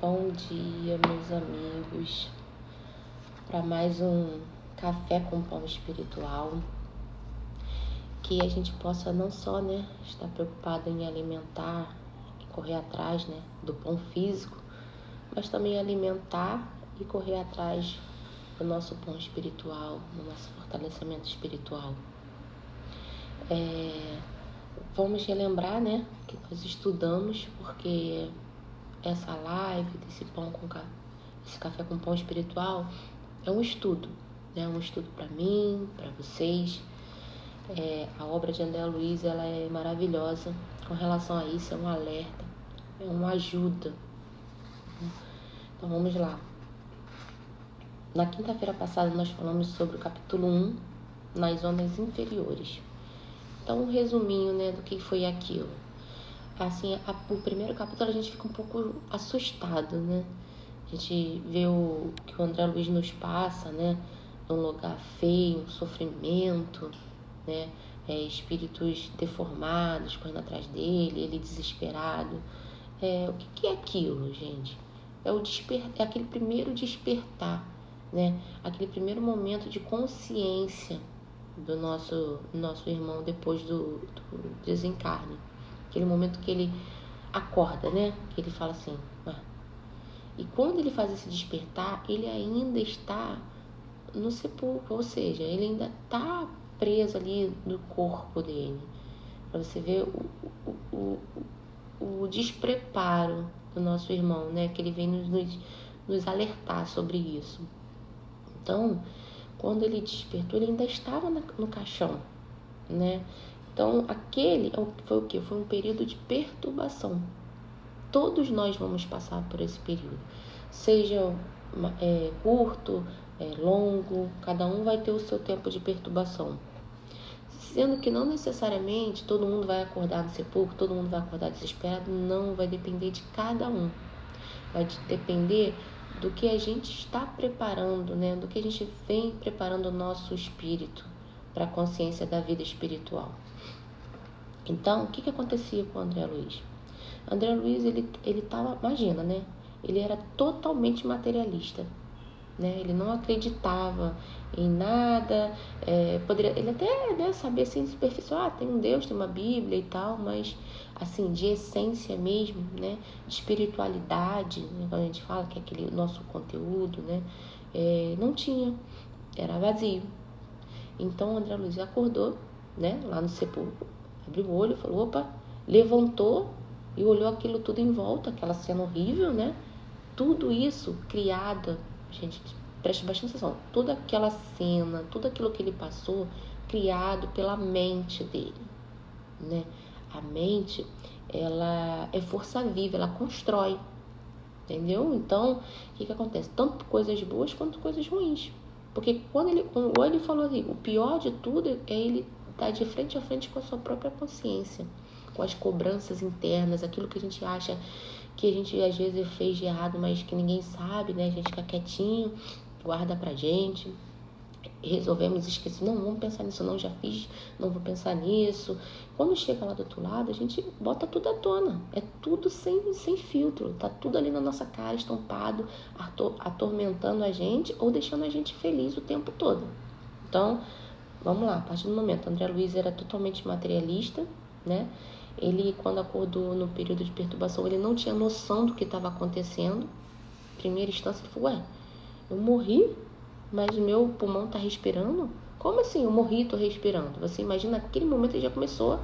Bom dia, meus amigos, para mais um café com pão espiritual, que a gente possa não só, estar preocupado em alimentar e correr atrás, do pão físico, mas também alimentar e correr atrás do nosso pão espiritual, do nosso fortalecimento espiritual. Vamos relembrar, que nós estudamos, porque essa live desse esse café com pão espiritual é um estudo, um estudo para mim, para vocês. A obra de André Luiz, ela é maravilhosa com relação a isso, é um alerta, é uma ajuda. Então vamos lá. Na quinta-feira passada nós falamos sobre o capítulo 1, nas ondas inferiores. Então um resuminho, do que foi aquilo. Assim, o primeiro capítulo a gente fica um pouco assustado, A gente vê que o André Luiz nos passa, num lugar feio, um sofrimento, espíritos deformados correndo atrás dele, ele desesperado. O que é aquilo, gente? É aquele primeiro despertar, Aquele primeiro momento de consciência do nosso irmão depois do desencarne. Aquele momento que ele acorda, que ele fala assim. E quando ele faz esse despertar, ele ainda está no sepulcro, ou seja, ele ainda está preso ali no corpo dele. Para você ver o despreparo do nosso irmão, que ele vem nos alertar sobre isso. Então, quando ele despertou, ele ainda estava no caixão, Então, aquele foi o quê? Foi um período de perturbação. Todos nós vamos passar por esse período. Seja curto, longo, cada um vai ter o seu tempo de perturbação. Sendo que não necessariamente todo mundo vai acordar no sepulcro, todo mundo vai acordar desesperado, não, vai depender de cada um. Vai depender do que a gente está preparando, do que a gente vem preparando o nosso espírito para a consciência da vida espiritual. Então, o que acontecia com o André Luiz? André Luiz, ele estava, imagina, ele era totalmente materialista, ele não acreditava em nada, ele até sabia assim, superficial, tem um Deus, tem uma Bíblia e tal, mas assim, de essência mesmo, de espiritualidade, quando a gente fala que é aquele nosso conteúdo, não tinha, era vazio. Então, André Luiz acordou, lá no sepulcro, abriu o olho e falou, opa, levantou e olhou aquilo tudo em volta, aquela cena horrível, Tudo isso criado, gente, preste bastante atenção, toda aquela cena, tudo aquilo que ele passou, criado pela mente dele, A mente, ela é força viva, ela constrói, entendeu? Então, o que acontece? Tanto coisas boas quanto coisas ruins. Porque quando ele falou assim, o pior de tudo é ele estar de frente a frente com a sua própria consciência, com as cobranças internas, aquilo que a gente acha que a gente às vezes fez de errado, mas que ninguém sabe, A gente fica quietinho, guarda pra gente, resolvemos esquecer, não vamos pensar nisso não, já fiz, não vou pensar nisso. Quando chega lá do outro lado, a gente bota tudo à tona, é tudo sem filtro, tá tudo ali na nossa cara, estampado, atormentando a gente ou deixando a gente feliz o tempo todo. Então, vamos lá, a partir do momento, André Luiz era totalmente materialista, Ele, quando acordou no período de perturbação, ele não tinha noção do que estava acontecendo. Em primeira instância, ele falou, eu morri, mas meu pulmão está respirando? Como assim eu morri e estou respirando? Você imagina, naquele momento ele já começou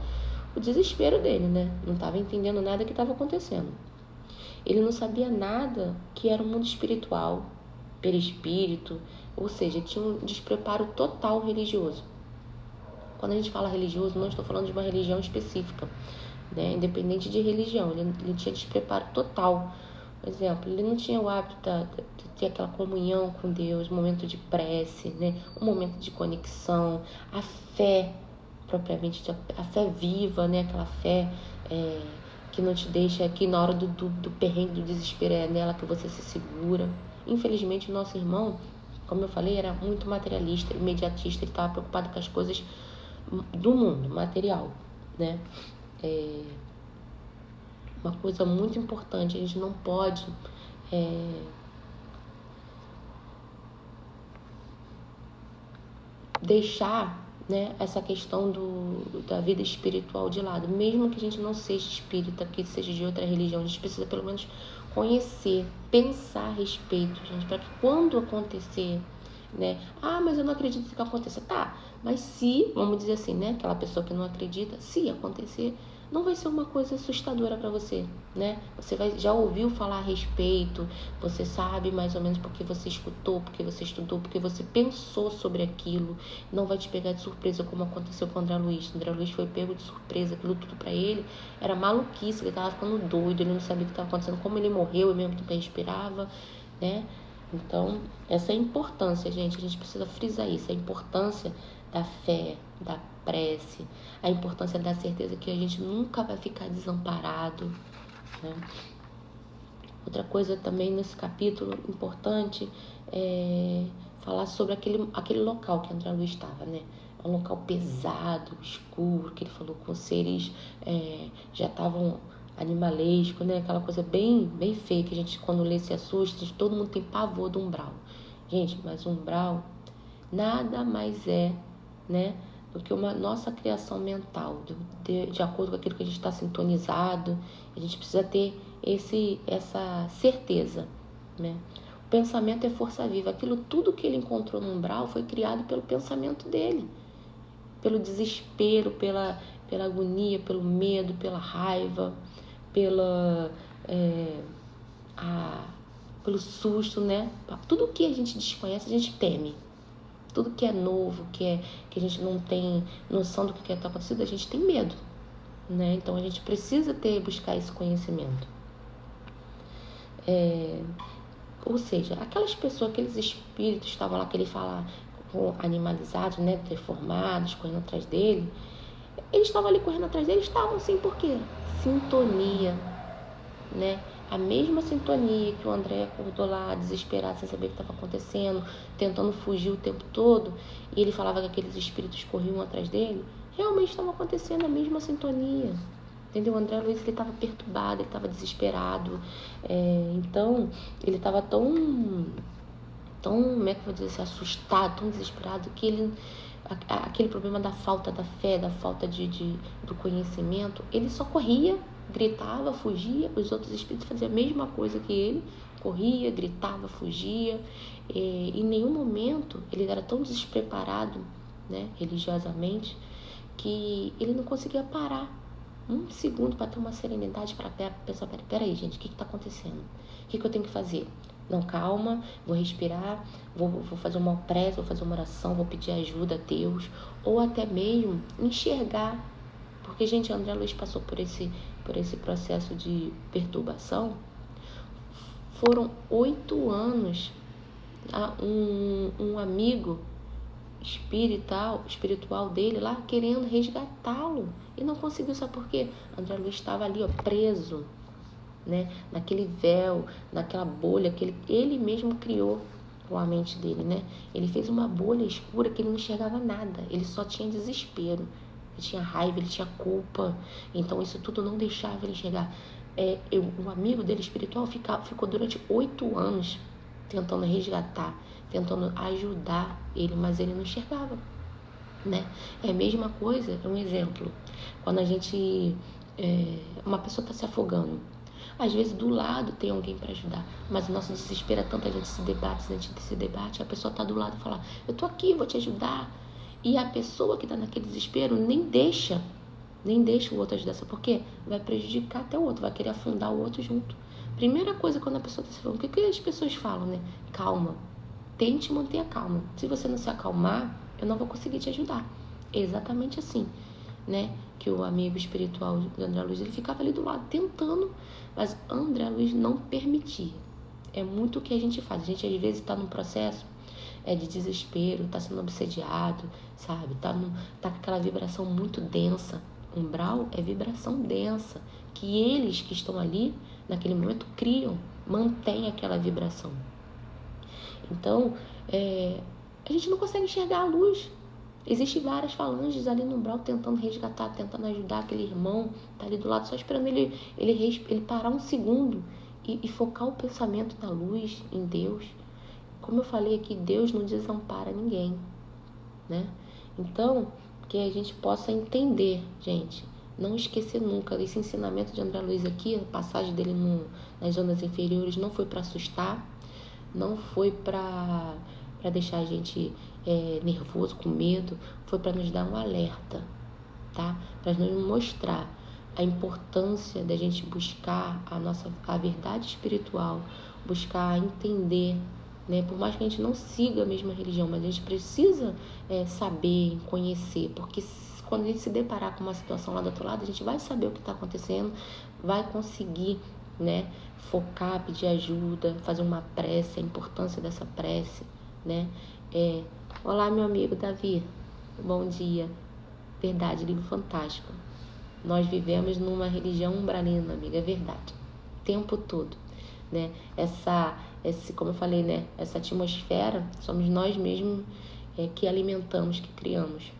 o desespero dele, Não estava entendendo nada que estava acontecendo. Ele não sabia nada que era o mundo espiritual, perispírito, ou seja, tinha um despreparo total religioso. Quando a gente fala religioso, não estou falando de uma religião específica, independente de religião, ele tinha despreparo total. Por exemplo, ele não tinha o hábito de ter aquela comunhão com Deus, um momento de prece, um momento de conexão, a fé propriamente, a fé viva, aquela fé que não te deixa, que na hora do perrengue, do desespero, é nela que você se segura. Infelizmente, o nosso irmão, como eu falei, era muito materialista, imediatista, ele estava preocupado com as coisas do mundo, material, Uma coisa muito importante, a gente não pode deixar, né, essa questão da vida espiritual de lado. Mesmo que a gente não seja espírita, que seja de outra religião, a gente precisa pelo menos conhecer, pensar a respeito, gente, para que quando acontecer, né, mas eu não acredito que aconteça. Tá, mas se, vamos dizer assim, né, aquela pessoa que não acredita, se acontecer, não vai ser uma coisa assustadora para você, né? Você já ouviu falar a respeito, você sabe mais ou menos porque você escutou, porque você estudou, porque você pensou sobre aquilo. Não vai te pegar de surpresa como aconteceu com o André Luiz. O André Luiz foi pego de surpresa, aquilo tudo para ele era maluquice, ele tava ficando doido, ele não sabia o que estava acontecendo, como ele morreu, ele mesmo tempo respirava, né? Então, essa é a importância, gente. A gente precisa frisar isso, a importância da fé, da prece, a importância da certeza que a gente nunca vai ficar desamparado, né? Outra coisa também nesse capítulo importante é falar sobre aquele local que André Luiz estava, né? É um local pesado, escuro, que ele falou com seres já estavam animalescos, né? Aquela coisa bem, bem feia que a gente, quando lê, se assusta. Todo mundo tem pavor do umbral. Gente, mas o umbral nada mais é, né, do que uma nossa criação mental, de acordo com aquilo que a gente está sintonizado. A gente precisa ter essa certeza, né? O pensamento é força viva. Aquilo tudo que ele encontrou no umbral foi criado pelo pensamento dele, pelo desespero, pela agonia, pelo medo, pela raiva, pela pelo susto, né? Tudo que a gente desconhece, a gente teme. Tudo que é novo, que a gente não tem noção do que está acontecendo, a gente tem medo, né? Então a gente precisa buscar esse conhecimento. Ou seja, aquelas pessoas, aqueles espíritos que estavam lá, que ele fala, animalizados, né, deformados, correndo atrás dele, eles estavam ali correndo atrás dele, estavam assim, por quê? Sintonia, né? A mesma sintonia que o André acordou lá, desesperado, sem saber o que estava acontecendo, tentando fugir o tempo todo, e ele falava que aqueles espíritos corriam atrás dele, realmente estava acontecendo a mesma sintonia. Entendeu? O André Luiz, ele estava perturbado, ele estava desesperado. Então, ele estava tão, como é que eu vou dizer assim, assustado, tão desesperado, que ele, aquele problema da falta da fé, da falta do conhecimento, ele só corria, gritava, fugia. Os outros espíritos faziam a mesma coisa que ele, corria, gritava, fugia. Em nenhum momento ele era tão despreparado, né, religiosamente, que ele não conseguia parar um segundo para ter uma serenidade, para pensar, peraí, gente, o que está acontecendo? O que eu tenho que fazer? Não, calma, vou respirar, vou fazer uma prece, vou fazer uma oração, vou pedir ajuda a Deus, ou até mesmo enxergar. Porque, gente, André Luiz passou por esse processo de perturbação. Foram 8 anos. Um amigo espiritual dele lá querendo resgatá-lo e não conseguiu. Sabe por quê? André Luiz estava ali, preso, né, naquele véu, naquela bolha que ele mesmo criou com a mente dele, né? Ele fez uma bolha escura que ele não enxergava nada, ele só tinha desespero, ele tinha raiva, ele tinha culpa. Então isso tudo não deixava ele enxergar. Um amigo dele espiritual ficou durante 8 anos tentando resgatar, tentando ajudar ele, mas ele não enxergava, né? É a mesma coisa, um exemplo, quando a gente, uma pessoa está se afogando, às vezes do lado tem alguém para ajudar, mas o nosso desespero é tanto, a gente se debate, a pessoa está do lado e fala, eu tô aqui, vou te ajudar, e a pessoa que está naquele desespero nem deixa o outro ajudar, porque vai prejudicar até o outro, vai querer afundar o outro junto. Primeira coisa, quando a pessoa está se afogando, o que as pessoas falam, né? Calma, tente manter a calma. Se você não se acalmar, eu não vou conseguir te ajudar. É exatamente assim, né? Que o amigo espiritual de André Luiz, ele ficava ali do lado tentando, mas André Luiz não permitia. É muito o que a gente faz. A gente às vezes está num processo de desespero, está sendo obsediado, sabe? Tá com aquela vibração muito densa. Umbral é vibração densa, que eles que estão ali naquele momento criam, mantém aquela vibração. Então, a gente não consegue enxergar a luz. Existem várias falanges ali no umbral tentando resgatar, tentando ajudar aquele irmão, tá ali do lado só esperando ele parar um segundo e focar o pensamento na luz, em Deus. Como eu falei aqui, Deus não desampara ninguém, né? Então, que a gente possa entender, gente, não esquecer nunca. Esse ensinamento de André Luiz aqui, a passagem dele nas zonas inferiores, não foi para assustar, não foi para deixar a gente nervoso, com medo, foi para nos dar um alerta, tá? Para nos mostrar a importância da gente buscar a verdade espiritual, buscar entender, né? Por mais que a gente não siga a mesma religião, mas a gente precisa saber, conhecer, porque quando a gente se deparar com uma situação lá do outro lado, a gente vai saber o que está acontecendo, vai conseguir, né, focar, pedir ajuda, fazer uma prece, a importância dessa prece, né? Olá, meu amigo Davi, bom dia. Verdade, livro fantástico. Nós vivemos numa religião umbralina, amiga, é verdade. O tempo todo, né? Como eu falei, né? Essa atmosfera somos nós mesmos que alimentamos, que criamos.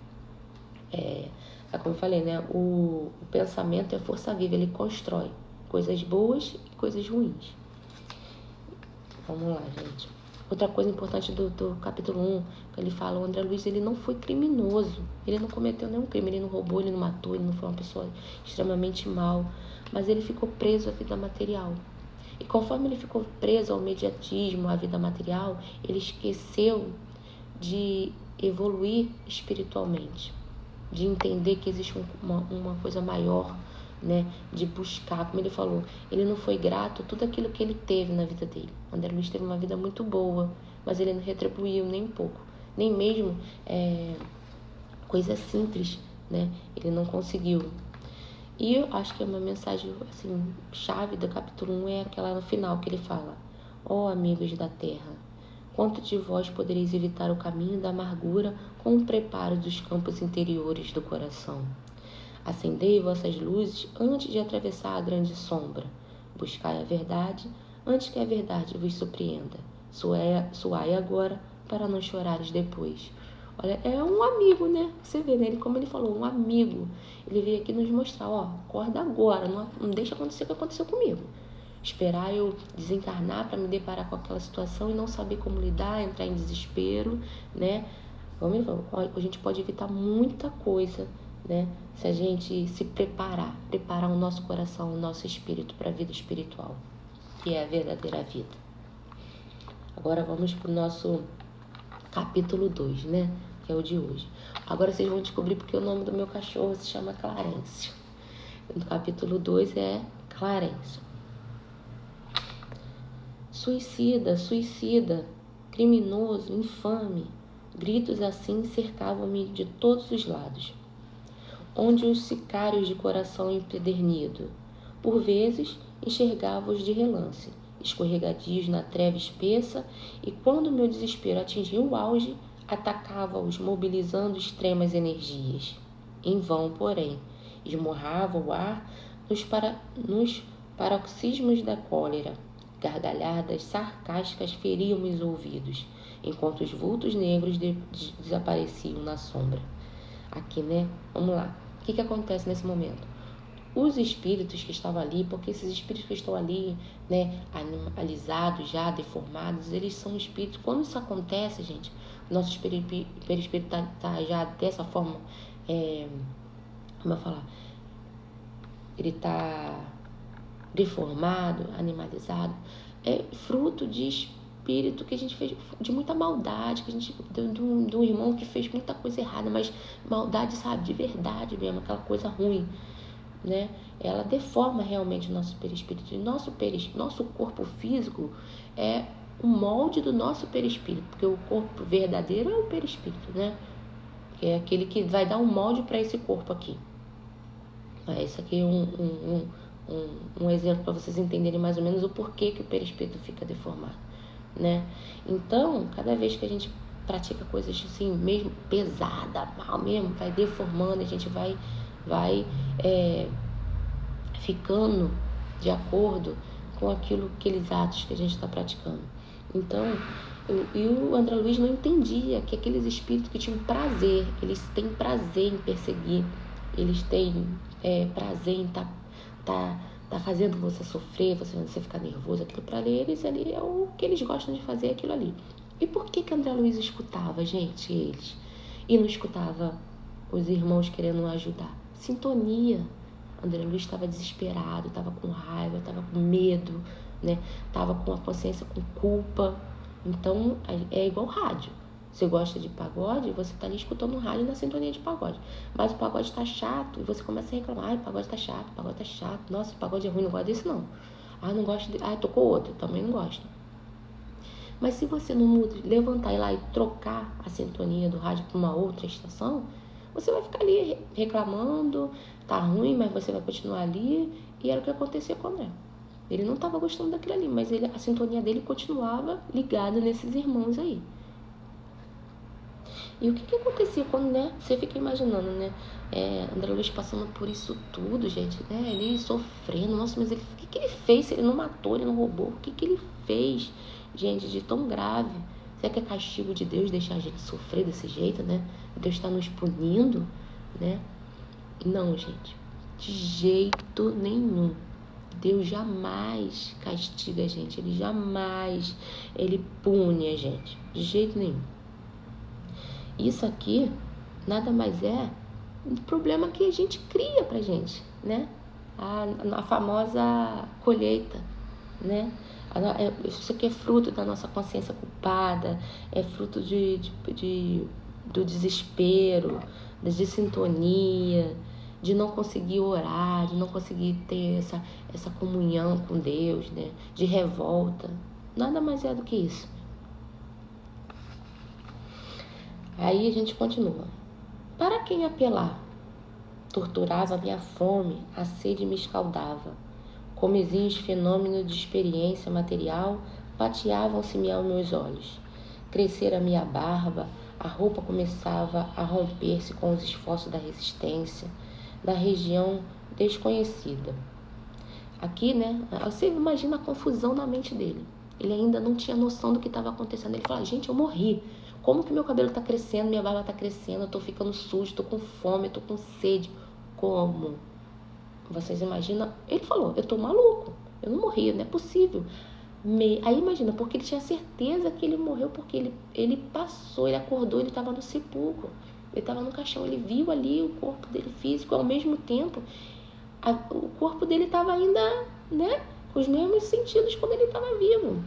Como eu falei, né? O pensamento é força viva, ele constrói coisas boas e coisas ruins. Vamos lá, gente. Outra coisa importante do capítulo 1, que ele fala, o André Luiz, ele não foi criminoso, ele não cometeu nenhum crime, ele não roubou, ele não matou, ele não foi uma pessoa extremamente mal, mas ele ficou preso à vida material. E conforme ele ficou preso ao imediatismo, à vida material, ele esqueceu de evoluir espiritualmente, de entender que existe uma coisa maior, né, de buscar, como ele falou, ele não foi grato a tudo aquilo que ele teve na vida dele. André Luiz teve uma vida muito boa, mas ele não retribuiu nem um pouco, nem mesmo coisas simples, né, ele não conseguiu. E eu acho que é uma mensagem assim, chave do capítulo 1 é aquela no final que ele fala: ó amigos da terra, quanto de vós podereis evitar o caminho da amargura com o preparo dos campos interiores do coração? Acendei vossas luzes antes de atravessar a grande sombra. Buscai a verdade antes que a verdade vos surpreenda. Suai agora para não chorares depois. Olha, é um amigo, né? Você vê, né? Como ele falou, um amigo. Ele veio aqui nos mostrar, ó, acorda agora, não deixa acontecer o que aconteceu comigo. Esperar eu desencarnar para me deparar com aquela situação e não saber como lidar, entrar em desespero, né? Vamos, a gente pode evitar muita coisa, né? Se a gente se preparar o nosso coração, o nosso espírito para a vida espiritual, que é a verdadeira vida. Agora vamos para o nosso capítulo 2, né? Que é o de hoje. Agora vocês vão descobrir porque o nome do meu cachorro se chama Clarencio. No capítulo 2 é Clarencio. Suicida, suicida, criminoso, infame. Gritos assim cercavam-me de todos os lados. Onde os sicários de coração empedernido, por vezes enxergava-os de relance, escorregadios na treva espessa, e quando meu desespero atingia o auge, atacava-os mobilizando extremas energias. Em vão, porém, esmorrava o ar nos paroxismos da cólera. Gargalhadas sarcásticas feriam-me os ouvidos, enquanto os vultos negros desapareciam na sombra. Aqui, né? Vamos lá. O que acontece nesse momento? Os espíritos que estavam ali, porque esses espíritos que estão ali, né, animalizados já, deformados, eles são espíritos. Quando isso acontece, gente, o nosso perispírito tá já dessa forma, como eu falar, ele tá deformado, animalizado, é fruto de espírito que a gente fez, de muita maldade, que a gente, de um irmão que fez muita coisa errada, mas maldade, sabe, de verdade mesmo, aquela coisa ruim, né? Ela deforma realmente o nosso perispírito. E nosso corpo físico é o molde do nosso perispírito, porque o corpo verdadeiro é o perispírito, né? Que é aquele que vai dar um molde para esse corpo aqui. Esse aqui é um exemplo para vocês entenderem mais ou menos o porquê que o perispírito fica deformado, né? Então, cada vez que a gente pratica coisas assim, mesmo pesada, mal mesmo, vai deformando, a gente vai ficando de acordo com aqueles atos que a gente está praticando. Então, o André Luiz não entendia que aqueles espíritos que tinham prazer, eles têm prazer em perseguir, eles têm prazer em tá tá fazendo você sofrer, você ficar nervoso, aquilo para eles ali é o que eles gostam de fazer, aquilo ali. E por que André Luiz escutava, gente, eles? E não escutava os irmãos querendo ajudar? Sintonia. André Luiz estava desesperado, estava com raiva, estava com medo, né? Estava com a consciência com culpa. Então, é igual rádio. Você gosta de pagode, você tá ali escutando um rádio na sintonia de pagode. Mas o pagode tá chato e você começa a reclamar. Ai, o pagode tá chato, o pagode tá chato. Nossa, o pagode é ruim, não gosto desse não. Ah, não gosto de... Ah, tocou outro, também não gosto. Mas se você não muda, levantar e ir lá e trocar a sintonia do rádio para uma outra estação, você vai ficar ali reclamando, tá ruim, mas você vai continuar ali. E era o que acontecia com o André. Ele não estava gostando daquilo ali, mas a sintonia dele continuava ligada nesses irmãos aí. E o que acontecia quando, né, você fica imaginando, né, André Luiz passando por isso tudo, gente, né, ele sofrendo, nossa, mas ele, o que ele fez? Se ele não matou, ele não roubou, o que ele fez, gente, de tão grave? Será que é castigo de Deus deixar a gente sofrer desse jeito, né? Deus está nos punindo, né? Não, gente, de jeito nenhum. Deus jamais castiga a gente, ele pune a gente, de jeito nenhum. Isso aqui nada mais é um problema que a gente cria pra gente, né? A famosa colheita, né? Isso aqui é fruto da nossa consciência culpada, é fruto do desespero, da desintonia, de não conseguir orar, de não conseguir ter essa comunhão com Deus, né? De revolta. Nada mais é do que isso. Aí a gente continua. Para quem apelar? Torturava minha fome, a sede me escaldava. Comezinhos fenômenos de experiência material pateavam-se-me aos meus olhos. Crescera minha barba, a roupa começava a romper-se com os esforços da resistência, da região desconhecida. Aqui, né, você imagina a confusão na mente dele. Ele ainda não tinha noção do que estava acontecendo. Ele fala, gente, eu morri. Como que meu cabelo está crescendo, minha barba está crescendo, eu estou ficando sujo, estou com fome, estou com sede. Como? Vocês imaginam? Ele falou, eu estou maluco, eu não morri, não é possível. Aí imagina, porque ele tinha certeza que ele morreu, porque ele passou, ele acordou, ele estava no sepulcro, ele estava no caixão, ele viu ali o corpo dele físico, ao mesmo tempo, o corpo dele estava ainda, né, com os mesmos sentidos quando ele estava vivo.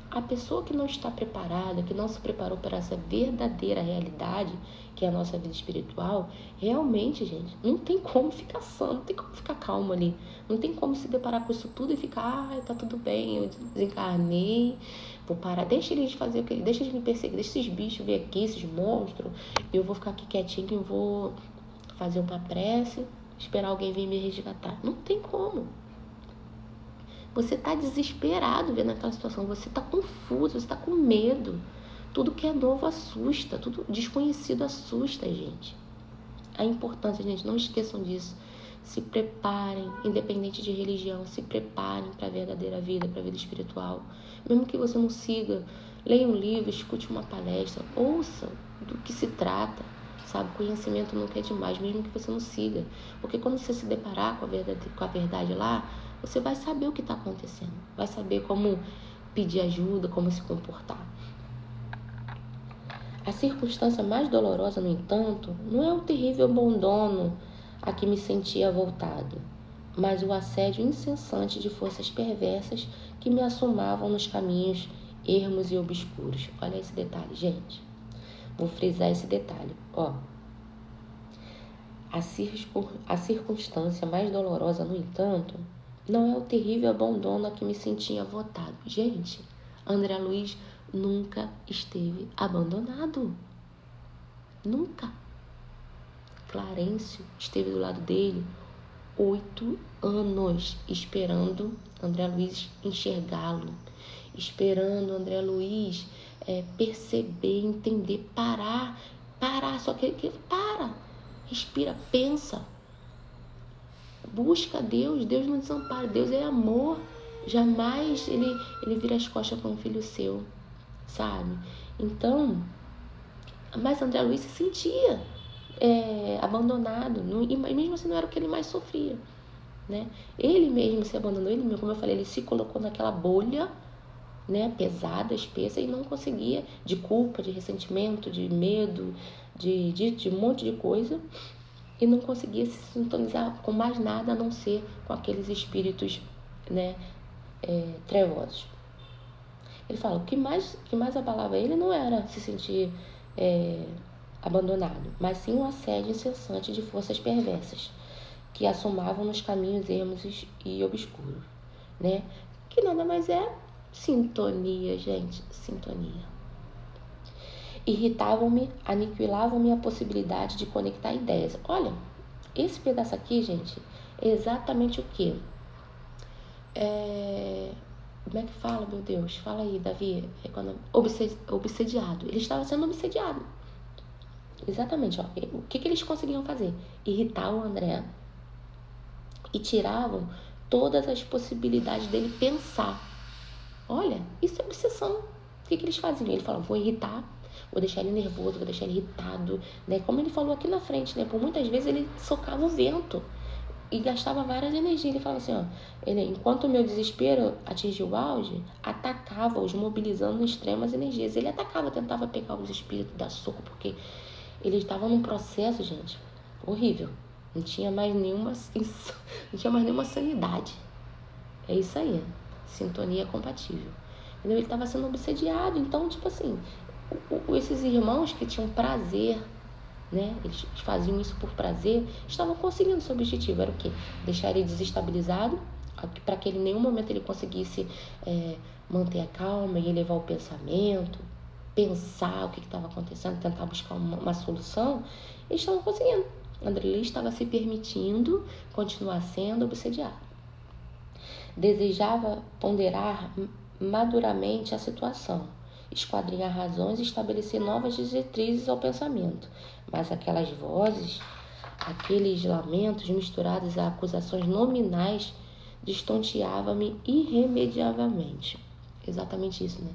A pessoa que não está preparada, que não se preparou para essa verdadeira realidade, que é a nossa vida espiritual, realmente, gente, não tem como ficar sã, não tem como ficar calmo ali. Não tem como se deparar com isso tudo e ficar, tá tudo bem, eu desencarnei, vou parar, deixa eles fazer o que, deixa eles me perseguir, deixa esses bichos vir aqui, esses monstros, eu vou ficar aqui quietinho e vou fazer uma prece, esperar alguém vir me resgatar. Não tem como. Você está desesperado vendo aquela situação, você está confuso, você está com medo. Tudo que é novo assusta, tudo desconhecido assusta a gente. A importância, gente, não esqueçam disso. Se preparem, independente de religião, se preparem para a verdadeira vida, para a vida espiritual. Mesmo que você não siga, leia um livro, escute uma palestra, ouça do que se trata. Sabe, conhecimento nunca é demais, mesmo que você não siga. Porque quando você se deparar com a verdade lá, você vai saber o que está acontecendo. Vai saber como pedir ajuda, como se comportar. A circunstância mais dolorosa, no entanto, não é o terrível abandono a que me sentia voltado, mas o assédio incessante de forças perversas que me assomavam nos caminhos ermos e obscuros. Olha esse detalhe, gente. Vou frisar esse detalhe, ó. A circunstância mais dolorosa, no entanto, não é o terrível abandono a que me sentia votado. Gente, André Luiz nunca esteve abandonado. Nunca. Clarencio esteve do lado dele 8 anos esperando André Luiz enxergá-lo, esperando André Luiz perceber, entender, parar, só que para, respira, pensa, busca Deus não desampara, Deus é amor, jamais ele vira as costas para um filho seu, sabe? Então, mas André Luiz se sentia abandonado, e mesmo assim não era o que ele mais sofria. né? Ele mesmo se abandonou, ele mesmo, como eu falei, ele se colocou naquela bolha, né, pesada, espessa, e não conseguia, de culpa, de ressentimento, de medo, de um monte de coisa, e não conseguia se sintonizar com mais nada a não ser com aqueles espíritos, né, trevosos. Ele fala, o que mais abalava ele não era se sentir abandonado, mas sim o assédio incessante de forças perversas, que assomavam nos caminhos ermos e obscuros, né? Que nada mais é sintonia, gente, sintonia. Irritavam-me, aniquilavam-me a possibilidade de conectar ideias. Olha, esse pedaço aqui, gente, é exatamente o quê? Como é que fala, meu Deus? Fala aí, Davi. Obsediado. Ele estava sendo obsediado. Exatamente, ó. O que eles conseguiam fazer? Irritar o André e tiravam todas as possibilidades dele pensar. Olha, isso é obsessão. O que eles faziam? Ele falava, vou irritar, vou deixar ele nervoso, vou deixar ele irritado, né? Como ele falou aqui na frente, né? Por muitas vezes ele socava o vento e gastava várias energias. Ele falava assim, ó, enquanto o meu desespero atingiu o auge, atacava-os, mobilizando extremas energias. Ele atacava, tentava pegar os espíritos da soco, porque ele estava num processo, gente, horrível. Não tinha mais nenhuma sanidade. É isso aí, sintonia compatível. Ele estava sendo obsediado, então, tipo assim, esses irmãos que tinham prazer, né? Eles faziam isso por prazer, estavam conseguindo seu objetivo. Era o quê? Deixar ele desestabilizado, para que ele em nenhum momento ele conseguisse manter a calma e elevar o pensamento, pensar o que estava acontecendo, tentar buscar uma solução. Eles estavam conseguindo. André Luiz estava se permitindo continuar sendo obsediado. Desejava ponderar maduramente a situação, esquadrinhar razões e estabelecer novas diretrizes ao pensamento. Mas aquelas vozes, aqueles lamentos misturados a acusações nominais, destonteavam-me irremediavelmente. Exatamente isso, né?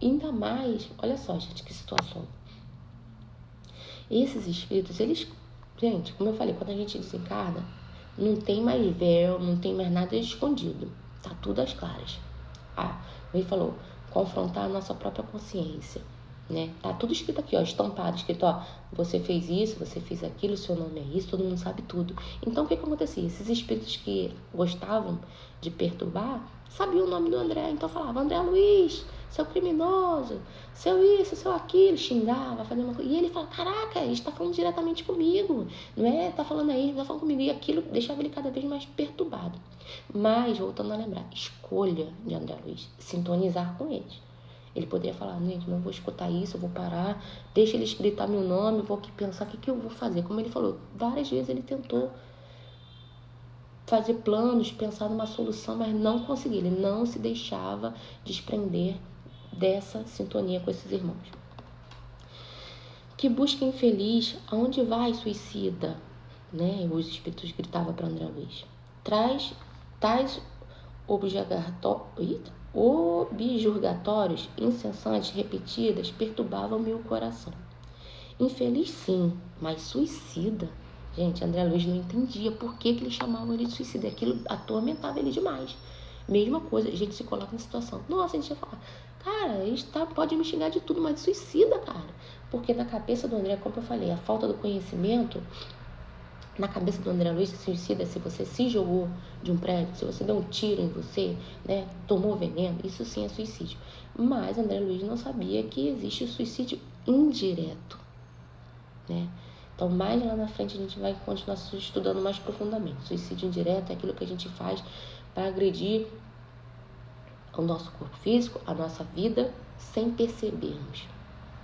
Ainda mais, olha só, gente, que situação. Esses espíritos, eles, gente, como eu falei, quando a gente desencarna, não tem mais véu, não tem mais nada escondido. Tá tudo às claras. Ele falou, confrontar a nossa própria consciência, né? Tá tudo escrito aqui, ó, estampado, escrito, ó, você fez isso, você fez aquilo, seu nome é isso, todo mundo sabe tudo. Então, o que acontecia? Esses espíritos que gostavam de perturbar, sabiam o nome do André, então falava, André Luiz, seu criminoso, seu isso, seu aquilo, xingava, fazia uma coisa. E ele fala, caraca, ele está falando diretamente comigo, não é? Tá falando aí, tá falando comigo. E aquilo deixava ele cada vez mais perturbado. Mas, voltando a lembrar, escolha de André Luiz, sintonizar com eles. Ele poderia falar, gente, não vou escutar isso, eu vou parar, deixa eles gritar meu nome, eu vou aqui pensar o que eu vou fazer. Como ele falou, várias vezes ele tentou fazer planos, pensar numa solução, mas não conseguia. Ele não se deixava desprender dessa sintonia com esses irmãos. Que busca infeliz, aonde vai, suicida? Né? Os espíritos gritavam para André Luiz. Traz tais objurgatórios incessantes, repetidas, perturbavam-me o coração. Infeliz sim, mas suicida. Gente, André Luiz não entendia por que eles chamavam ele de suicida. Aquilo atormentava ele demais. Mesma coisa, a gente se coloca na situação. Nossa, a gente ia falar, cara, ele pode me xingar de tudo, mas suicida, cara. Porque na cabeça do André, como eu falei, a falta do conhecimento, na cabeça do André Luiz, suicida, se você se jogou de um prédio, se você deu um tiro em você, né, tomou veneno, isso sim é suicídio. Mas André Luiz não sabia que existe o suicídio indireto, né? Então, mais lá na frente, a gente vai continuar estudando mais profundamente. Suicídio indireto é aquilo que a gente faz para agredir o nosso corpo físico, a nossa vida, sem percebermos.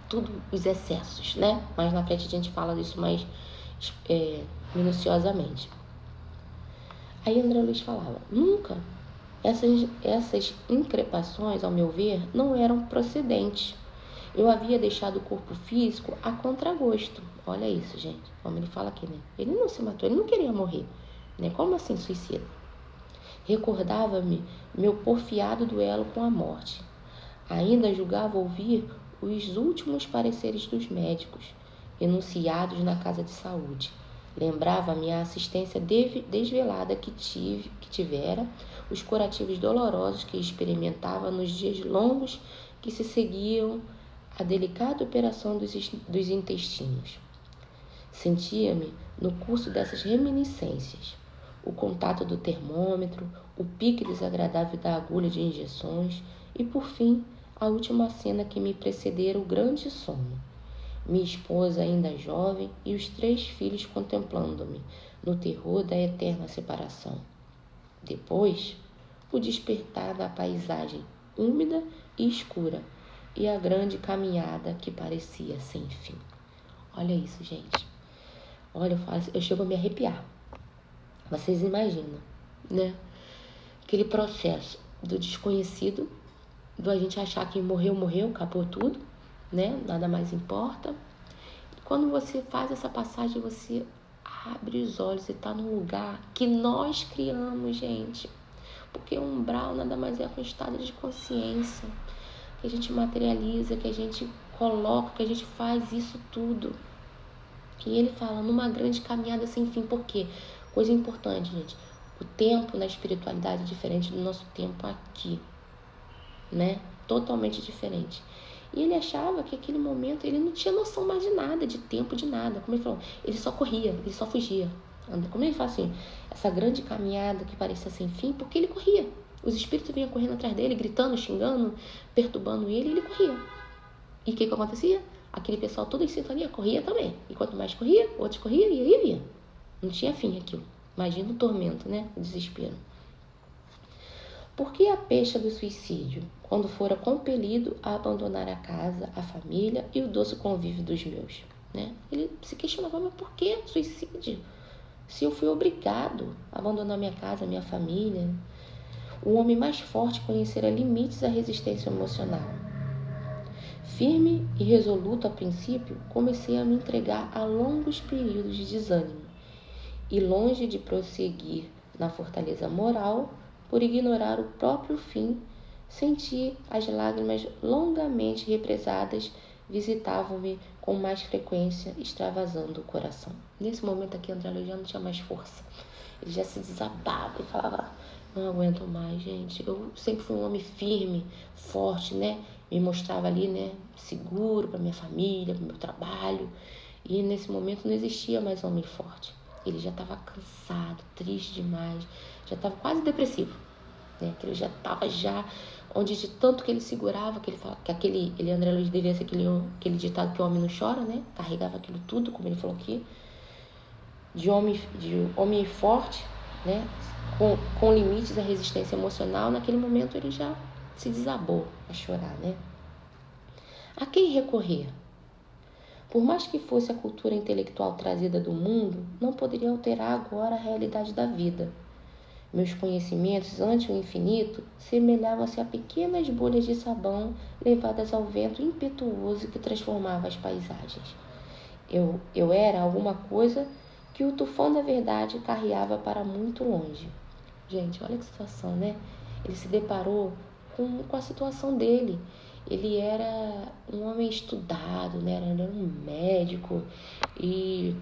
Tudo os excessos, né? Mais na frente a gente fala disso mais minuciosamente. Aí André Luiz falava, nunca, essas increpações, ao meu ver, não eram procedentes. Eu havia deixado o corpo físico a contragosto. Olha isso, gente, como ele fala aqui, né? Ele não se matou, ele não queria morrer, né? Como assim suicida? Recordava-me meu porfiado duelo com a morte. Ainda julgava ouvir os últimos pareceres dos médicos, enunciados na casa de saúde. Lembrava-me a assistência desvelada que tivera, os curativos dolorosos que experimentava nos dias longos que se seguiam à delicada operação dos intestinos. Sentia-me no curso dessas reminiscências, o contato do termômetro, o pique desagradável da agulha de injeções e, por fim, a última cena que me precedera o grande sono. Minha esposa ainda jovem e os 3 filhos contemplando-me no terror da eterna separação. Depois, o despertar da paisagem úmida e escura e a grande caminhada que parecia sem fim. Olha isso, gente. Olha, eu chego a me arrepiar. Vocês imaginam, né? Aquele processo do desconhecido, do a gente achar que morreu, acabou tudo, né? Nada mais importa. E quando você faz essa passagem, você abre os olhos e tá num lugar que nós criamos, gente. Porque o umbral nada mais é que um estado de consciência, que a gente materializa, que a gente coloca, que a gente faz isso tudo. E ele fala numa grande caminhada sem fim. Por quê? Coisa importante, gente. O tempo na espiritualidade é diferente do nosso tempo aqui, né? Totalmente diferente. E ele achava que aquele momento ele não tinha noção mais de nada, de tempo, de nada. Como ele falou, ele só corria, ele só fugia. Como ele fala assim, essa grande caminhada que parecia sem fim, porque ele corria. Os espíritos vinham correndo atrás dele, gritando, xingando, perturbando ele, e ele corria. E o que acontecia? Aquele pessoal todo em sintonia corria também. E quanto mais corria, outros corriam e aí vinha. Não tinha fim aquilo. Imagina o tormento, né? O desespero. Por que a pecha do suicídio, quando fora compelido a abandonar a casa, a família e o doce convívio dos meus? Né? Ele se questionava, mas por que suicídio? Se eu fui obrigado a abandonar minha casa, minha família. O homem mais forte conhecera limites à resistência emocional. Firme e resoluto a princípio, comecei a me entregar a longos períodos de desânimo. E longe de prosseguir na fortaleza moral, por ignorar o próprio fim, senti as lágrimas longamente represadas visitavam-me com mais frequência, extravasando o coração. Nesse momento aqui, André Luiz já não tinha mais força. Ele já se desabava e falava, não aguento mais, gente. Eu sempre fui um homem firme, forte, né? Me mostrava ali, né? Seguro para minha família, para meu trabalho. E nesse momento não existia mais homem forte. Ele já estava cansado, triste demais, já estava quase depressivo, né? Que ele já estava onde de tanto que ele segurava, que ele falava, que ele André Luiz devia ser aquele ditado que o homem não chora, né? Carregava aquilo tudo, como ele falou aqui, de homem forte, né? Com limites à resistência emocional. Naquele momento ele já se desabou a chorar, né? A quem recorrer? Por mais que fosse a cultura intelectual trazida do mundo, não poderia alterar agora a realidade da vida. Meus conhecimentos ante o infinito semelhavam-se a pequenas bolhas de sabão levadas ao vento impetuoso que transformava as paisagens. Eu era alguma coisa que o tufão da verdade carreava para muito longe. Gente, olha que situação, né? Ele se deparou com a situação dele. Ele era um homem estudado, né? Ele era um médico e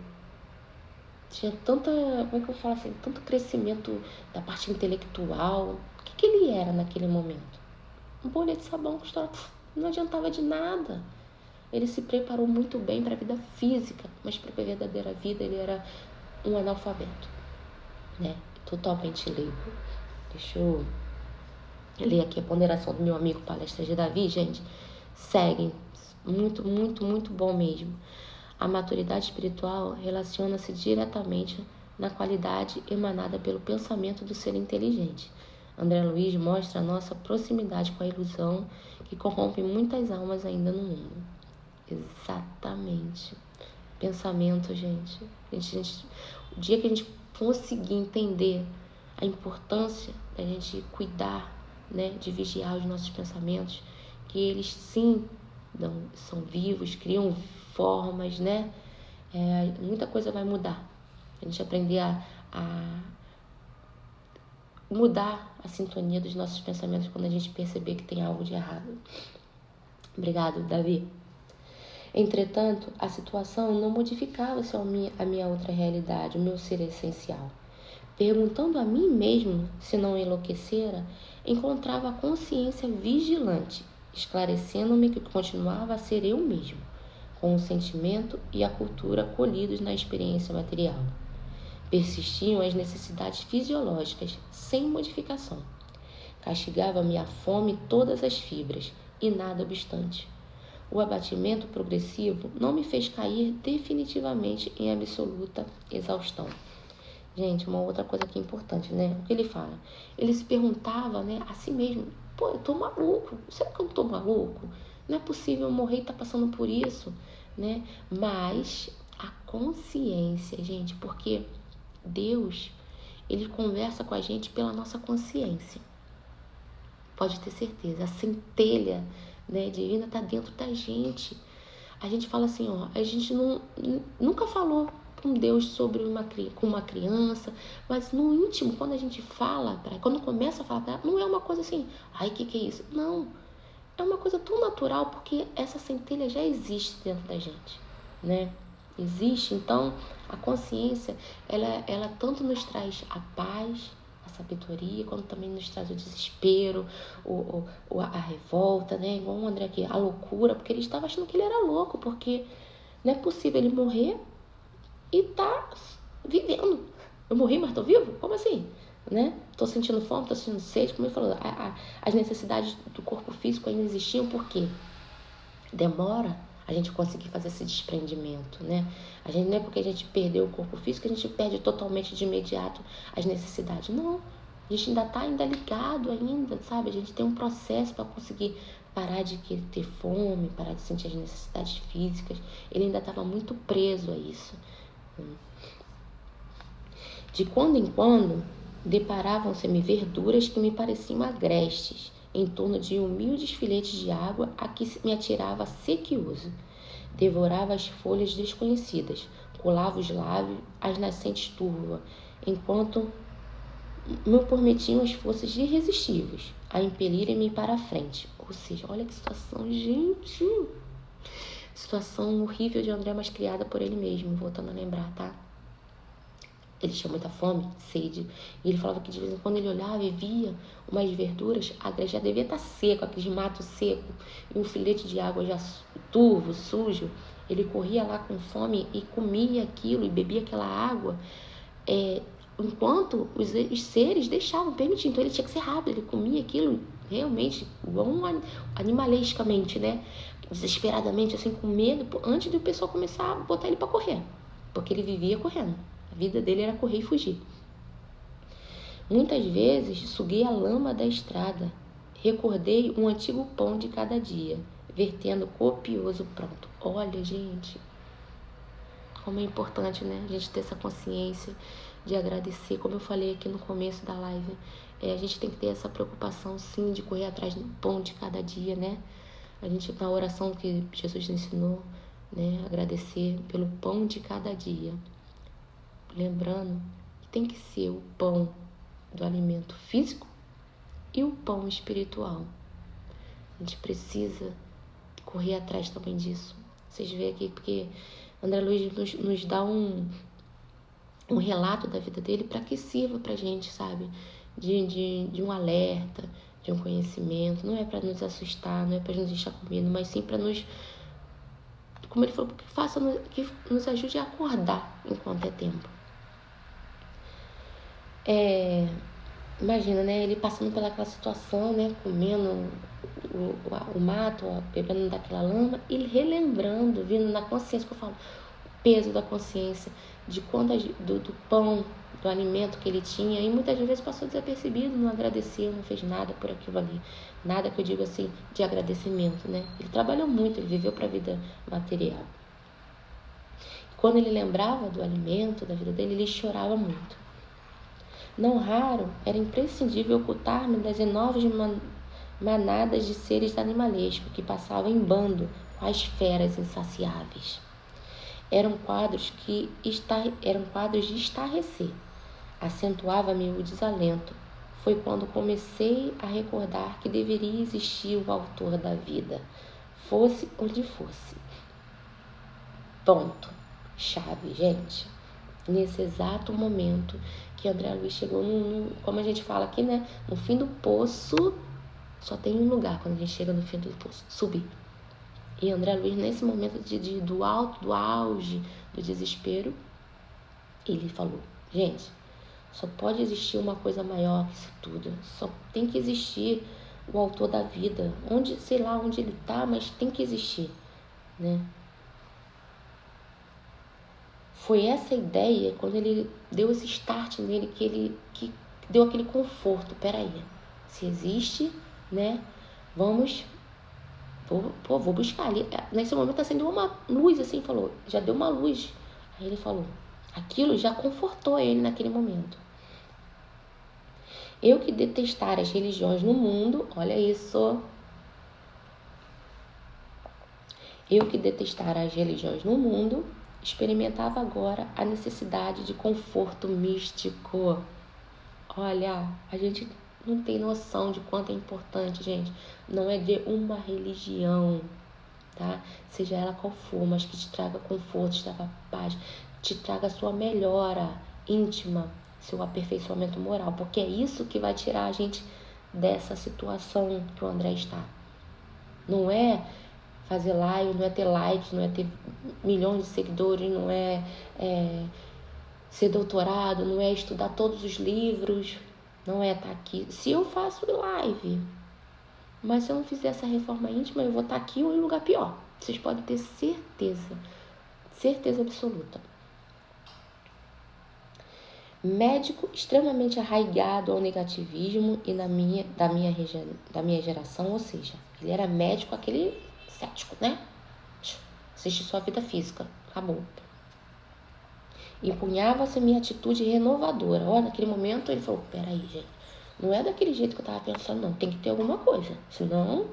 tinha tanta, como é que eu falo assim, tanto crescimento da parte intelectual. O que ele era naquele momento? Uma bolha de sabão que não adiantava de nada. Ele se preparou muito bem para a vida física, mas para a verdadeira vida ele era um analfabeto, né? Totalmente leigo. Deixa eu ler aqui a ponderação do meu amigo Palestra de Davi, gente. Seguem. Muito, muito, muito bom mesmo. A maturidade espiritual relaciona-se diretamente na qualidade emanada pelo pensamento do ser inteligente. André Luiz mostra a nossa proximidade com a ilusão que corrompe muitas almas ainda no mundo. Exatamente. Pensamento, gente. O dia que a gente conseguir entender a importância da gente cuidar, né, de vigiar os nossos pensamentos, que eles sim são vivos, criam formas, né? Muita coisa vai mudar. A gente aprender a mudar a sintonia dos nossos pensamentos quando a gente perceber que tem algo de errado. Obrigado, Davi. Entretanto, a situação não modificava-se a minha outra realidade, o meu ser essencial. Perguntando a mim mesmo se não enlouquecera, encontrava a consciência vigilante, esclarecendo-me que continuava a ser eu mesmo, com o sentimento e a cultura colhidos na experiência material. Persistiam as necessidades fisiológicas, sem modificação. Castigava-me a fome todas as fibras, e nada obstante. O abatimento progressivo não me fez cair definitivamente em absoluta exaustão. Gente, uma outra coisa que é importante, né? O que ele fala? Ele se perguntava, né, a si mesmo: pô, eu tô maluco, será que eu não tô maluco? Não é possível eu morrer e estar passando por isso, né? Mas a consciência, gente, porque Deus, ele conversa com a gente pela nossa consciência. Pode ter certeza, a centelha, né, divina está dentro da gente. A gente fala assim, ó, a gente nunca falou com Deus sobre com uma criança, mas no íntimo, quando a gente fala, quando começa a falar, não é uma coisa assim, ai, que é isso? Não, é uma coisa tão natural, porque essa centelha já existe dentro da gente, né? Existe, então a consciência, ela tanto nos traz a paz, a sabedoria, quanto também nos traz o desespero, a revolta, né? Igual o André aqui, a loucura, porque ele estava achando que ele era louco, porque não é possível ele morrer e tá vivendo. Eu morri, mas tô vivo? Como assim? Né? Tô sentindo fome, tô sentindo sede, como ele falou, as necessidades do corpo físico ainda existiam, por quê? Demora a gente conseguir fazer esse desprendimento, né? A gente não é porque a gente perdeu o corpo físico que a gente perde totalmente de imediato as necessidades. Não, a gente ainda tá ligado ainda, sabe? A gente tem um processo para conseguir parar de querer ter fome, parar de sentir as necessidades físicas. Ele ainda estava muito preso a isso. De quando em quando, deparavam-se-me verduras que me pareciam agrestes, em torno de humildes filetes de água a que me atirava sequioso. Devorava as folhas desconhecidas, colava os lábios às nascentes turvas, enquanto me prometiam as forças irresistíveis a impelirem-me para a frente. Ou seja, olha que situação, gente! Situação horrível de André, mas criada por ele mesmo, voltando a lembrar, tá? Ele tinha muita fome, sede, e ele falava que de vez em quando ele olhava e via umas verduras, a grama já devia estar seco, aquele mato seco, e um filete de água já turvo, sujo. Ele corria lá com fome e comia aquilo e bebia aquela água, enquanto os seres deixavam, permitiam. Então ele tinha que ser rápido, ele comia aquilo realmente, igual animalescamente, né? Desesperadamente, assim, com medo, antes do pessoal começar a botar ele para correr, porque ele vivia correndo. A vida dele era correr e fugir. Muitas vezes suguei a lama da estrada. Recordei um antigo pão de cada dia, vertendo copioso pronto. Olha, gente, como é importante, né? A gente ter essa consciência de agradecer. Como eu falei aqui no começo da live, a gente tem que ter essa preocupação, sim, de correr atrás do pão de cada dia, né? A gente, na oração que Jesus ensinou, né? Agradecer pelo pão de cada dia. Lembrando que tem que ser o pão do alimento físico e o pão espiritual. A gente precisa correr atrás também disso. Vocês veem aqui, porque André Luiz nos dá um relato da vida dele para que sirva pra gente, sabe? De um alerta, de um conhecimento. Não é para nos assustar, não é para nos deixar com medo, mas sim para nos, como ele falou, que nos ajude a acordar enquanto é tempo. Imagina, né? Ele passando pelaquela situação, né? Comendo o mato, bebendo daquela lama e relembrando, vindo na consciência, que eu falo, o peso da consciência, de quando do pão, do alimento que ele tinha, e muitas vezes passou desapercebido, não agradeceu, não fez nada por aquilo ali. Nada que eu digo assim de agradecimento, né? Ele trabalhou muito, ele viveu para a vida material. Quando ele lembrava do alimento, da vida dele, ele chorava muito. Não raro, era imprescindível ocultar-me das enormes manadas de seres animalescos que passavam em bando, quais feras insaciáveis. Eram quadros de estarrecer. Acentuava-me o desalento. Foi quando comecei a recordar que deveria existir o autor da vida, fosse onde fosse. Ponto. Chave, gente. Nesse exato momento que André Luiz chegou como a gente fala aqui, né? No fim do poço, só tem um lugar quando a gente chega no fim do poço, subir. E André Luiz, nesse momento do alto, do auge, do desespero, ele falou, gente, só pode existir uma coisa maior que isso tudo. Só tem que existir o autor da vida. Sei lá onde ele tá, mas tem que existir, né? Foi essa ideia, quando ele deu esse start nele, que deu aquele conforto. Peraí, se existe, né? Vou buscar ali. Nesse momento acendeu uma luz, assim, falou, já deu uma luz. Aí ele falou, aquilo já confortou ele naquele momento. Eu que detestar as religiões no mundo, olha isso. Eu que detestar as religiões no mundo, experimentava agora a necessidade de conforto místico. Olha, a gente não tem noção de quanto é importante, gente. Não é de uma religião, tá? Seja ela qual for, mas que te traga conforto, te traga paz, te traga a sua melhora íntima, seu aperfeiçoamento moral, porque é isso que vai tirar a gente dessa situação que o André está. Não é fazer live, não é ter likes, não é ter milhões de seguidores, não é ser doutorado, não é estudar todos os livros, não é estar aqui. Se eu faço live, mas se eu não fizer essa reforma íntima, eu vou estar aqui ou em lugar pior. Vocês podem ter certeza, certeza absoluta. Médico extremamente arraigado ao negativismo e da minha geração, ou seja, ele era médico, aquele cético, né? Assiste sua vida física, acabou. Empunhava-se minha atitude renovadora. Olha, naquele momento ele falou, peraí, gente, não é daquele jeito que eu tava pensando, não, tem que ter alguma coisa, senão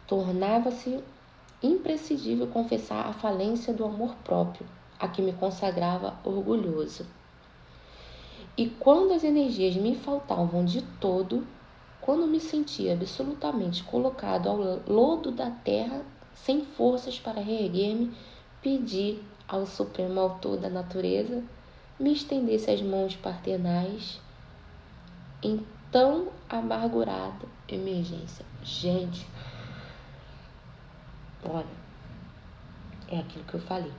tornava-se imprescindível confessar a falência do amor próprio, a que me consagrava orgulhoso. E quando as energias me faltavam de todo, quando me sentia absolutamente colocado ao lodo da terra, sem forças para reerguer-me, pedi ao Supremo Autor da natureza me estendesse as mãos paternais em tão amargurada emergência. Gente, olha, é aquilo que eu falei.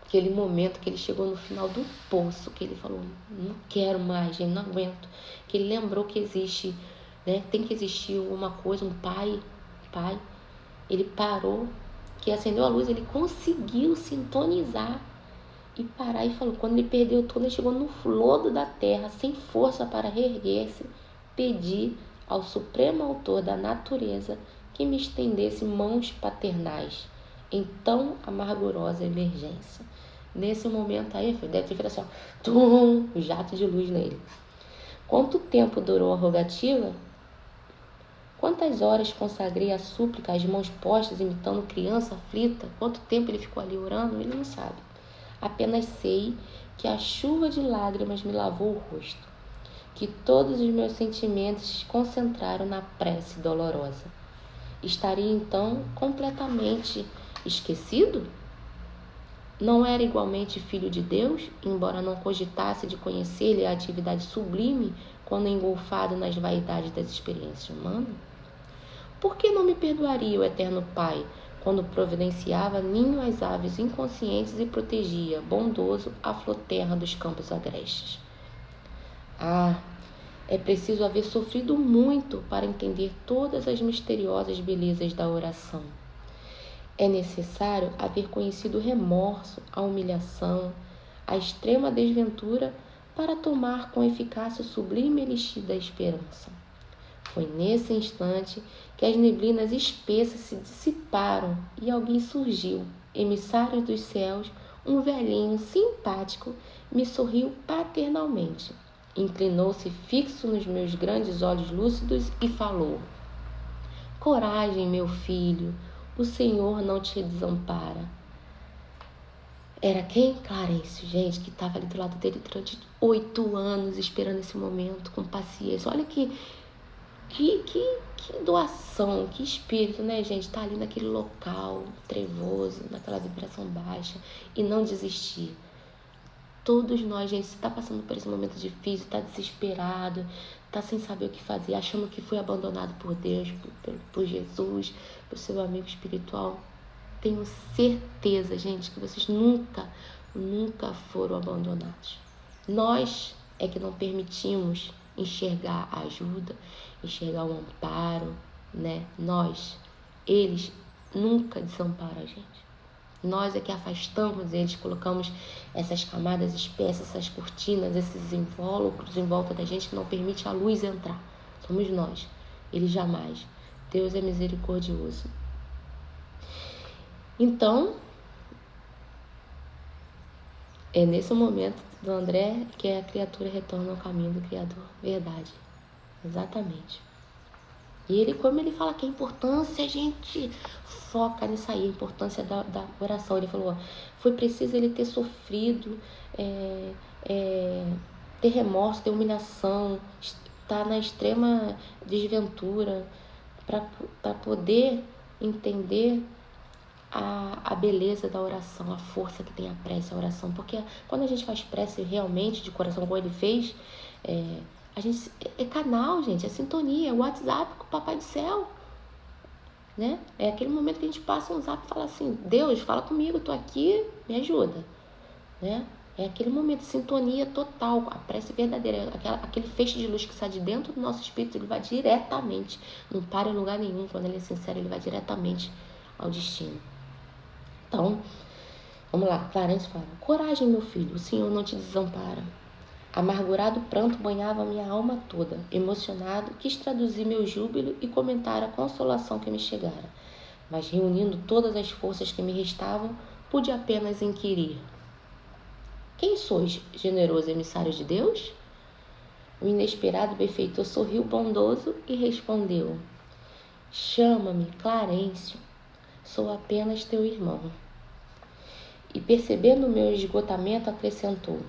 Aquele momento que ele chegou no final do poço, que ele falou, não quero mais, gente, não aguento. Que ele lembrou que existe, né? Tem que existir alguma coisa, um pai. Ele parou, que acendeu a luz, ele conseguiu sintonizar e parar e falou, quando ele perdeu tudo, ele chegou no lodo da terra, sem força para reerguer-se, pedi ao Supremo Autor da natureza que me estendesse mãos paternais em tão amargurosa emergência. Nesse momento aí, deve ter feito assim, um jato de luz nele. Quanto tempo durou a rogativa? Quantas horas consagrei a súplica, as mãos postas, imitando criança aflita? Quanto tempo ele ficou ali orando? Ele não sabe. Apenas sei que a chuva de lágrimas me lavou o rosto, que todos os meus sentimentos se concentraram na prece dolorosa. Estaria então completamente esquecido? Não era igualmente filho de Deus, embora não cogitasse de conhecer-lhe a atividade sublime quando engolfado nas vaidades das experiências humanas? Por que não me perdoaria o Eterno Pai quando providenciava ninho às aves inconscientes e protegia, bondoso, a flor terra dos campos agrestes? Ah, é preciso haver sofrido muito para entender todas as misteriosas belezas da oração. É necessário haver conhecido o remorso, a humilhação, a extrema desventura para tomar com eficácia o sublime elixir da esperança. Foi nesse instante que as neblinas espessas se dissiparam e alguém surgiu, emissário dos céus, um velhinho simpático, me sorriu paternalmente. Inclinou-se fixo nos meus grandes olhos lúcidos e falou: coragem, meu filho, o Senhor não te desampara. Era quem? Clarencio, gente, que estava ali do lado dele durante 8 anos, esperando esse momento, com paciência. Olha que Que doação, que espírito, né, gente? Tá ali naquele local trevoso, naquela vibração baixa e não desistir. Todos nós, gente, se tá passando por esse momento difícil, tá desesperado, tá sem saber o que fazer, achando que foi abandonado por Deus, por Jesus, por seu amigo espiritual, tenho certeza, gente, que vocês nunca foram abandonados. Nós é que não permitimos enxergar a ajuda, enxergar o amparo, né? Eles nunca desamparam a gente. Nós é que afastamos eles, colocamos essas camadas espessas, essas cortinas, esses invólucros em volta da gente que não permite a luz entrar. Somos nós, eles jamais. Deus é misericordioso. Então, é nesse momento do André que a criatura retorna ao caminho do Criador. Verdade. Exatamente. E ele, como ele fala que a importância, a gente foca nisso aí, a importância da oração. Ele falou, foi preciso ele ter sofrido, ter remorso, ter humilhação, estar na extrema desventura, para poder entender a beleza da oração, a força que tem a prece, a oração. Porque quando a gente faz prece realmente, de coração, como ele fez, a gente é canal, gente, é sintonia, é o WhatsApp com o Papai do Céu, né? É aquele momento que a gente passa um zap e fala assim, Deus, fala comigo, tô aqui, me ajuda, né? É aquele momento de sintonia total, a prece verdadeira, aquele feixe de luz que sai de dentro do nosso espírito, ele vai diretamente, não para em lugar nenhum. Quando ele é sincero, ele vai diretamente ao destino. Então, vamos lá, Clarence fala, coragem, meu filho, o Senhor não te desampara. Amargurado pranto banhava minha alma toda. Emocionado, quis traduzir meu júbilo e comentar a consolação que me chegara. Mas reunindo todas as forças que me restavam, pude apenas inquirir. Quem sois, generoso emissário de Deus? O inesperado benfeitor sorriu bondoso e respondeu. Chama-me Clarencio, sou apenas teu irmão. E percebendo o meu esgotamento, acrescentou.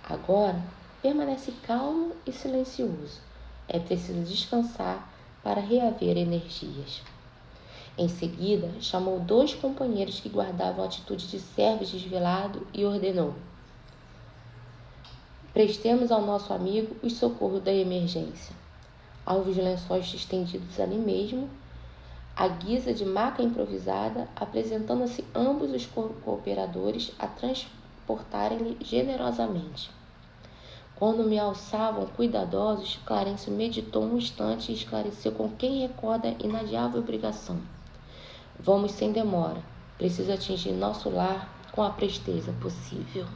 Agora, permanece calmo e silencioso. É preciso descansar para reaver energias. Em seguida, chamou 2 companheiros que guardavam a atitude de servos desvelado e ordenou. Prestemos ao nosso amigo os socorros da emergência. Alvos lençóis estendidos ali mesmo, à guisa de maca improvisada, apresentando-se ambos os cooperadores a transportarem-lhe generosamente. Quando me alçavam cuidadosos, Clarence meditou um instante e esclareceu com quem recorda a inadiável obrigação. Vamos sem demora. Preciso atingir nosso lar com a presteza possível.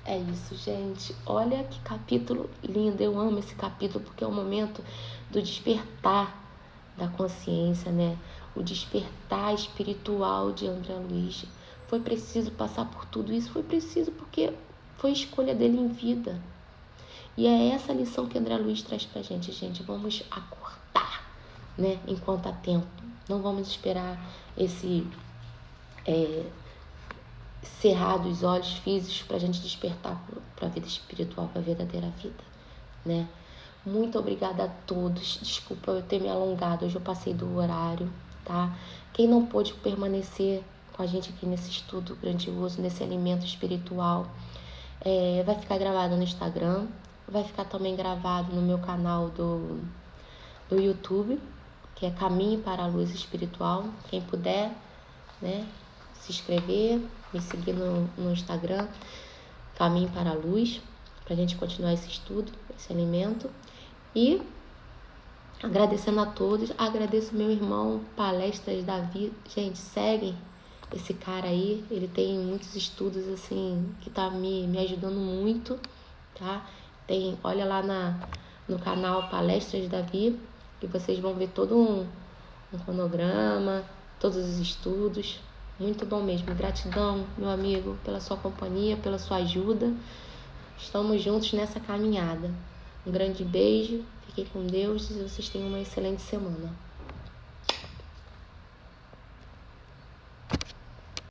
É isso, gente. Olha que capítulo lindo. Eu amo esse capítulo porque é o momento do despertar da consciência, né? O despertar espiritual de André Luiz. Foi preciso passar por tudo isso. Foi preciso porque foi escolha dele em vida. E é essa lição que André Luiz traz pra gente, gente. Vamos acordar, né? Enquanto há tempo. Não vamos esperar esse cerrar dos olhos físicos pra gente despertar pra vida espiritual, pra verdadeira vida, né? Muito obrigada a todos. Desculpa eu ter me alongado. Hoje eu passei do horário, tá? Quem não pôde permanecer com a gente aqui nesse estudo grandioso, nesse alimento espiritual, vai ficar gravado no Instagram, vai ficar também gravado no meu canal do YouTube, que é Caminho para a Luz Espiritual. Quem puder, né, se inscrever, me seguir no Instagram, Caminho para a Luz, pra gente continuar esse estudo, esse alimento. E agradecendo a todos, agradeço meu irmão Palestras Davi. Gente, seguem esse cara aí, ele tem muitos estudos assim que tá me ajudando muito, tá? Olha lá no canal Palestras Davi, que vocês vão ver todo um cronograma, todos os estudos. Muito bom mesmo. Gratidão, meu amigo, pela sua companhia, pela sua ajuda. Estamos juntos nessa caminhada. Um grande beijo, fiquem com Deus e vocês tenham uma excelente semana.